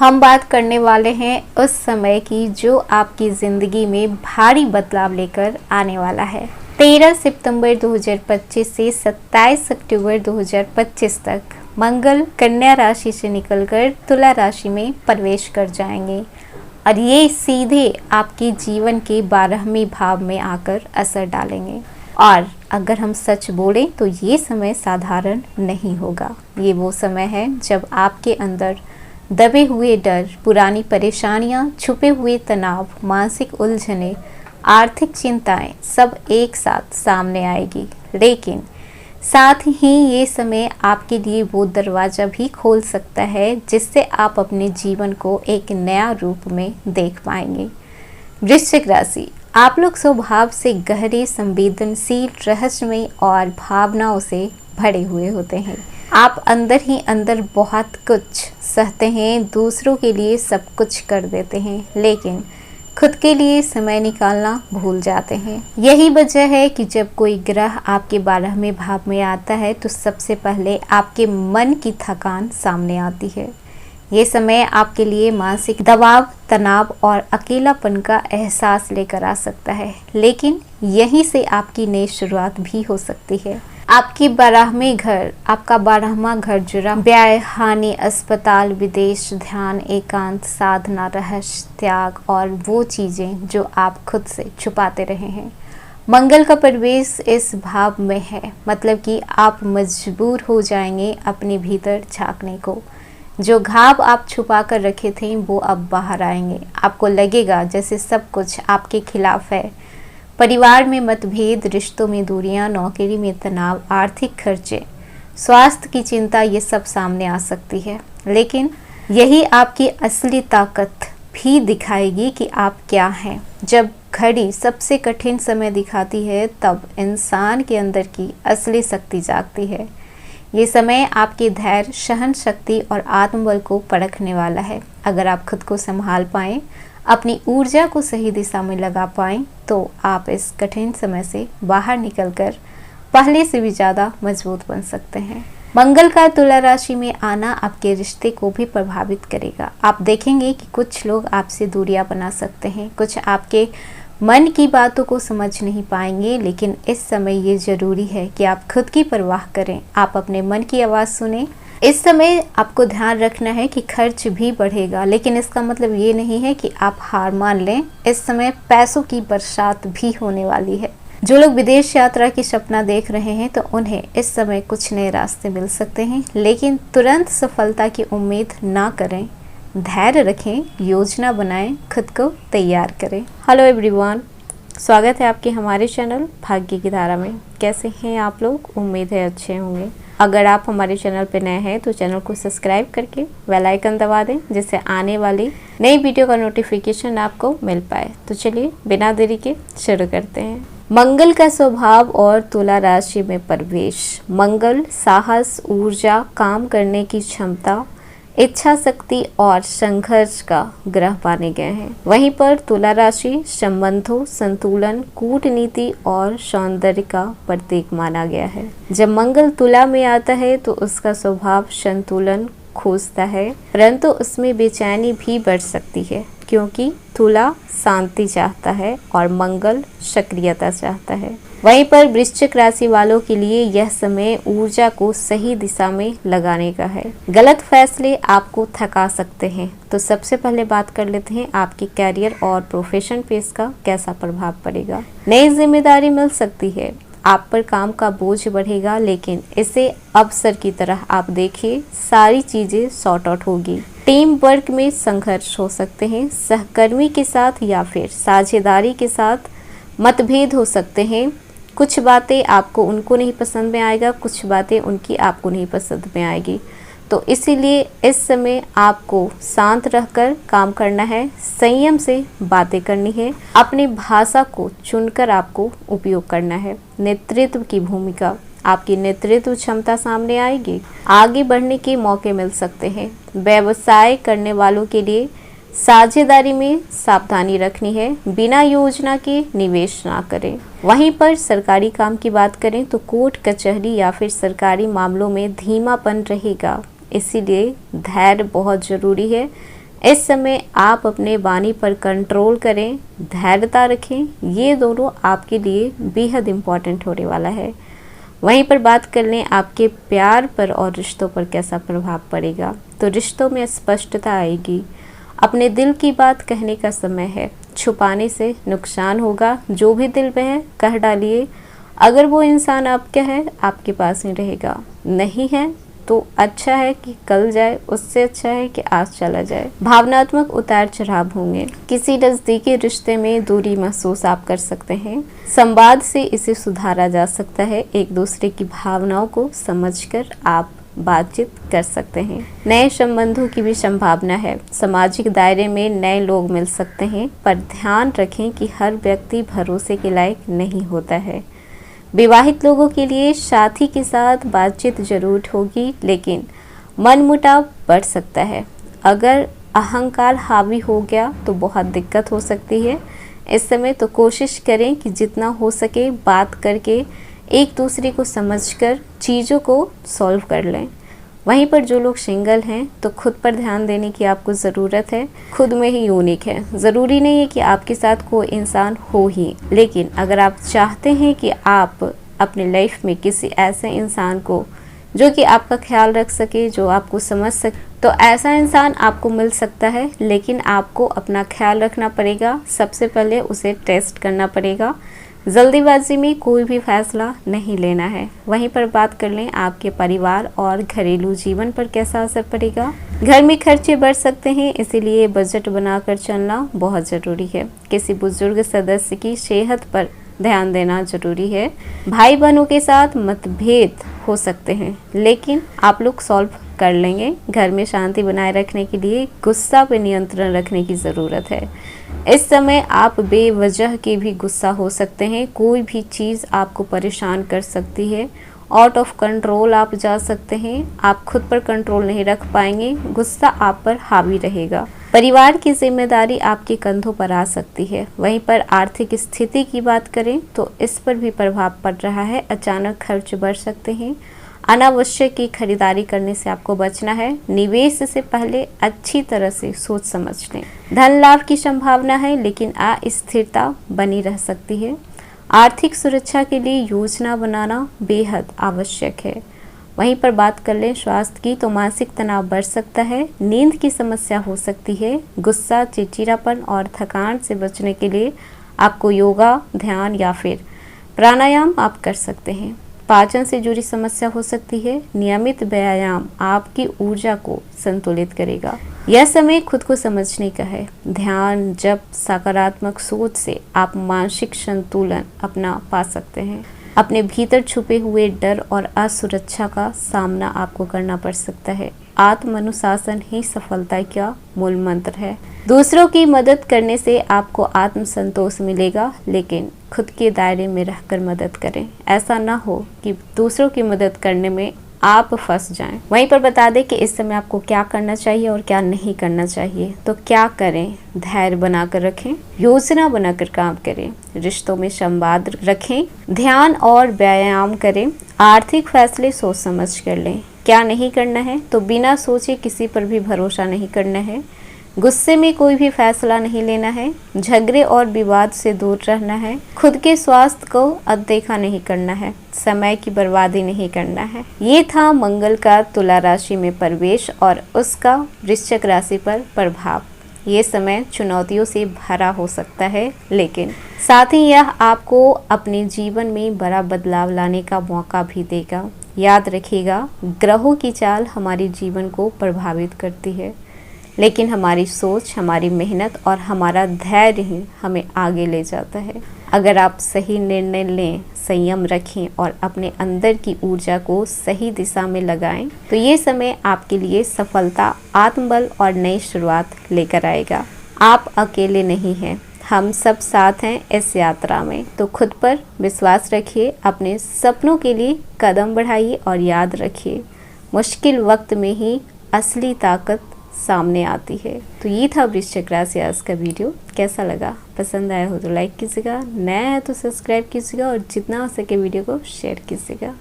हम बात करने वाले हैं उस समय की जो आपकी ज़िंदगी में भारी बदलाव लेकर आने वाला है। 13 सितंबर 2025 से 27 अक्टूबर 2025 तक मंगल कन्या राशि से निकलकर तुला राशि में प्रवेश कर जाएंगे और ये सीधे आपके जीवन के 12वें भाव में आकर असर डालेंगे। और अगर हम सच बोलें तो ये समय साधारण नहीं होगा। ये वो समय है जब आपके अंदर दबे हुए डर, पुरानी परेशानियां, छुपे हुए तनाव, मानसिक उलझने, आर्थिक चिंताएं सब एक साथ सामने आएगी। लेकिन साथ ही ये समय आपके लिए वो दरवाज़ा भी खोल सकता है जिससे आप अपने जीवन को एक नया रूप में देख पाएंगे। वृश्चिक राशि, आप लोग स्वभाव से गहरे, संवेदनशील, रहस्यमय और भावनाओं से भरे हुए होते हैं। आप अंदर ही अंदर बहुत कुछ सहते हैं, दूसरों के लिए सब कुछ कर देते हैं, लेकिन खुद के लिए समय निकालना भूल जाते हैं। यही वजह है कि जब कोई ग्रह आपके 12वें भाव में आता है तो सबसे पहले आपके मन की थकान सामने आती है। ये समय आपके लिए मानसिक दबाव, तनाव और अकेलापन का एहसास लेकर आ सकता है, लेकिन यहीं से आपकी नई शुरुआत भी हो सकती है। आपकी 12वें घर, आपका 12वां घर जुड़ा व्यय, हानि, अस्पताल, विदेश, ध्यान, एकांत, साधना, रहस्य, त्याग और वो चीज़ें जो आप खुद से छुपाते रहे हैं। मंगल का प्रवेश इस भाव में है, मतलब कि आप मजबूर हो जाएंगे अपने भीतर झांकने को। जो घाव आप छुपा कर रखे थे वो अब बाहर आएंगे। आपको लगेगा जैसे सब कुछ आपके खिलाफ है। परिवार में मतभेद, रिश्तों में दूरियां, नौकरी में तनाव, आर्थिक खर्चे, स्वास्थ्य की चिंता, ये सब सामने आ सकती है। लेकिन यही आपकी असली ताकत भी दिखाएगी कि आप क्या हैं। जब घड़ी सबसे कठिन समय दिखाती है तब इंसान के अंदर की असली शक्ति जागती है। ये समय आपके धैर्य, सहन शक्ति और आत्मबल को परखने वाला है। अगर आप खुद को संभाल पाएं, अपनी ऊर्जा को सही दिशा में लगा पाएं, तो आप इस कठिन समय से बाहर निकलकर पहले से भी ज़्यादा मजबूत बन सकते हैं। मंगल का तुला राशि में आना आपके रिश्ते को भी प्रभावित करेगा। आप देखेंगे कि कुछ लोग आपसे दूरियां बना सकते हैं, कुछ आपके मन की बातों को समझ नहीं पाएंगे, लेकिन इस समय ये ज़रूरी है कि आप खुद की परवाह करें, आप अपने मन की आवाज़ सुने। इस समय आपको ध्यान रखना है कि खर्च भी बढ़ेगा, लेकिन इसका मतलब ये नहीं है कि आप हार मान लें। इस समय पैसों की बरसात भी होने वाली है। जो लोग विदेश यात्रा की सपना देख रहे हैं तो उन्हें इस समय कुछ नए रास्ते मिल सकते हैं, लेकिन तुरंत सफलता की उम्मीद ना करें। धैर्य रखें, योजना बनाएं, खुद को तैयार करें। हेलो एवरीवन, स्वागत है आपके हमारे चैनल भाग्य की धारा में। कैसे हैं आप लोग? उम्मीद है अच्छे होंगे। अगर आप हमारे चैनल पर नए हैं तो चैनल को सब्सक्राइब करके बेल आइकन दबा दें, जिससे आने वाली नई वीडियो का नोटिफिकेशन आपको मिल पाए। तो चलिए बिना देरी के शुरू करते हैं। मंगल का स्वभाव और तुला राशि में प्रवेश। मंगल साहस, ऊर्जा, काम करने की क्षमता, इच्छा शक्ति और संघर्ष का ग्रह माने गए हैं। वहीं पर तुला राशि संबंधों, संतुलन, कूटनीति और सौंदर्य का प्रतीक माना गया है। जब मंगल तुला में आता है तो उसका स्वभाव संतुलन खोजता है, परंतु उसमें बेचैनी भी बढ़ सकती है, क्योंकि तुला शांति चाहता है और मंगल सक्रियता चाहता है। वहीं पर वृश्चिक राशि वालों के लिए यह समय ऊर्जा को सही दिशा में लगाने का है। गलत फैसले आपको थका सकते हैं। तो सबसे पहले बात कर लेते हैं आपके कैरियर और प्रोफेशन पे इसका कैसा प्रभाव पड़ेगा। नई जिम्मेदारी मिल सकती है, आप पर काम का बोझ बढ़ेगा, लेकिन इसे अवसर की तरह आप देखिए। सारी चीजें सॉर्ट आउट होगी। टीम वर्क में संघर्ष हो सकते हैं, सहकर्मी के साथ या फिर साझेदारी के साथ मतभेद हो सकते हैं। कुछ बातें आपको उनको नहीं पसंद में आएगा, कुछ बातें उनकी आपको नहीं पसंद में आएगी। तो इसीलिए इस समय आपको शांत रहकर काम करना है, संयम से बातें करनी है, अपनी भाषा को चुनकर आपको उपयोग करना है। नेतृत्व की भूमिका, आपकी नेतृत्व क्षमता सामने आएगी। आगे बढ़ने के मौके मिल सकते हैं। व्यवसाय करने वालों के लिए साझेदारी में सावधानी रखनी है, बिना योजना के निवेश ना करें। वहीं पर सरकारी काम की बात करें तो कोर्ट कचहरी या फिर सरकारी मामलों में धीमापन रहेगा, इसीलिए धैर्य बहुत ज़रूरी है। इस समय आप अपने वाणी पर कंट्रोल करें, धैर्यता रखें, ये दोनों आपके लिए बेहद इम्पॉर्टेंट होने वाला है। वहीं पर बात कर लें आपके प्यार पर और रिश्तों पर कैसा प्रभाव पड़ेगा, तो रिश्तों में स्पष्टता आएगी। अपने दिल की बात कहने का समय है, छुपाने से नुकसान होगा। जो भी दिल में है कह डालिए। अगर वो इंसान आपका है, आपके पास ही रहेगा, नहीं है तो अच्छा है कि कल जाए, उससे अच्छा है कि आज चला जाए। भावनात्मक उतार चढ़ाव होंगे। किसी नजदीकी रिश्ते में दूरी महसूस आप कर सकते हैं। संवाद से इसे सुधारा जा सकता है। एक दूसरे की भावनाओं को समझकर आप बातचीत कर सकते हैं। नए संबंधों की भी संभावना है। सामाजिक दायरे में नए लोग मिल सकते हैं, पर ध्यान रखें कि हर व्यक्ति भरोसे के लायक नहीं होता है। विवाहित लोगों के लिए साथी के साथ बातचीत जरूर होगी, लेकिन मनमुटाव बढ़ सकता है। अगर अहंकार हावी हो गया तो बहुत दिक्कत हो सकती है। इस समय तो कोशिश करें कि जितना हो सके बात करके एक दूसरे को समझकर चीज़ों को सॉल्व कर लें। वहीं पर जो लोग सिंगल हैं तो खुद पर ध्यान देने की आपको ज़रूरत है। खुद में ही यूनिक है। ज़रूरी नहीं है कि आपके साथ कोई इंसान हो ही, लेकिन अगर आप चाहते हैं कि आप अपने लाइफ में किसी ऐसे इंसान को जो कि आपका ख्याल रख सके, जो आपको समझ सके, तो ऐसा इंसान आपको मिल सकता है। लेकिन आपको अपना ख्याल रखना पड़ेगा। सबसे पहले उसे टेस्ट करना पड़ेगा। जल्दीबाजी में कोई भी फैसला नहीं लेना है। वहीं पर बात कर लें आपके परिवार और घरेलू जीवन पर कैसा असर पड़ेगा। घर में खर्चे बढ़ सकते हैं, इसीलिए बजट बनाकर चलना बहुत ज़रूरी है। किसी बुजुर्ग सदस्य की सेहत पर ध्यान देना जरूरी है। भाई बहनों के साथ मतभेद हो सकते हैं, लेकिन आप लोग सॉल्व कर लेंगे। घर में शांति बनाए रखने के लिए गुस्सा पर नियंत्रण रखने की ज़रूरत है। इस समय आप बेवजह के भी गुस्सा हो सकते हैं। कोई भी चीज़ आपको परेशान कर सकती है। आउट ऑफ कंट्रोल आप जा सकते हैं। आप खुद पर कंट्रोल नहीं रख पाएंगे। गुस्सा आप पर हावी रहेगा। परिवार की जिम्मेदारी आपके कंधों पर आ सकती है। वहीं पर आर्थिक स्थिति की बात करें तो इस पर भी प्रभाव पड़ रहा है। अचानक खर्च बढ़ सकते हैं। अनावश्यक की खरीदारी करने से आपको बचना है। निवेश से पहले अच्छी तरह से सोच समझ लें। धन लाभ की संभावना है, लेकिन अस्थिरता बनी रह सकती है। आर्थिक सुरक्षा के लिए योजना बनाना बेहद आवश्यक है। वहीं पर बात कर लें स्वास्थ्य की, तो मानसिक तनाव बढ़ सकता है। नींद की समस्या हो सकती है। गुस्सा, चिड़चिड़ापन और थकान से बचने के लिए आपको योगा, ध्यान या फिर प्राणायाम आप कर सकते हैं। पाचन से जुड़ी समस्या हो सकती है। नियमित व्यायाम आपकी ऊर्जा को संतुलित करेगा। यह समय खुद को समझने का है। ध्यान, जप, सकारात्मक सोच से आप मानसिक संतुलन अपना पा सकते हैं। अपने भीतर छुपे हुए डर और असुरक्षा का सामना आपको करना पड़ सकता है। आत्मानुशासन ही सफलता का मूल मंत्र है। दूसरों की मदद करने से आपको आत्मसंतोष मिलेगा, लेकिन खुद के दायरे में रहकर मदद करें। ऐसा ना हो कि दूसरों की मदद करने में आप फंस जाएं। वहीं पर बता दें कि इस समय आपको क्या करना चाहिए और क्या नहीं करना चाहिए। तो क्या करें? धैर्य बनाकर रखें, योजना बनाकर काम करें, रिश्तों में संवाद रखें, ध्यान और व्यायाम करें, आर्थिक फैसले सोच समझ कर लें। क्या नहीं करना है? तो बिना सोचे किसी पर भी भरोसा नहीं करना है। गुस्से में कोई भी फैसला नहीं लेना है। झगड़े और विवाद से दूर रहना है। खुद के स्वास्थ्य को अनदेखा नहीं करना है। समय की बर्बादी नहीं करना है। ये था मंगल का तुला राशि में प्रवेश और उसका वृश्चिक राशि पर प्रभाव। ये समय चुनौतियों से भरा हो सकता है, लेकिन साथ ही यह आपको अपने जीवन में बड़ा बदलाव लाने का मौका भी देगा। याद रखिएगा, ग्रहों की चाल हमारे जीवन को प्रभावित करती है, लेकिन हमारी सोच, हमारी मेहनत और हमारा धैर्य ही हमें आगे ले जाता है। अगर आप सही निर्णय लें, संयम रखें और अपने अंदर की ऊर्जा को सही दिशा में लगाएं, तो ये समय आपके लिए सफलता, आत्मबल और नई शुरुआत लेकर आएगा। आप अकेले नहीं हैं, हम सब साथ हैं इस यात्रा में। तो खुद पर विश्वास रखिए, अपने सपनों के लिए कदम बढ़ाइए और याद रखिए, मुश्किल वक्त में ही असली ताकत सामने आती है। तो ये था वृश्चिक राशि आज का वीडियो। कैसा लगा? पसंद आया हो तो लाइक कीजिएगा, नया है तो सब्सक्राइब कीजिएगा और जितना हो सके वीडियो को शेयर कीजिएगा।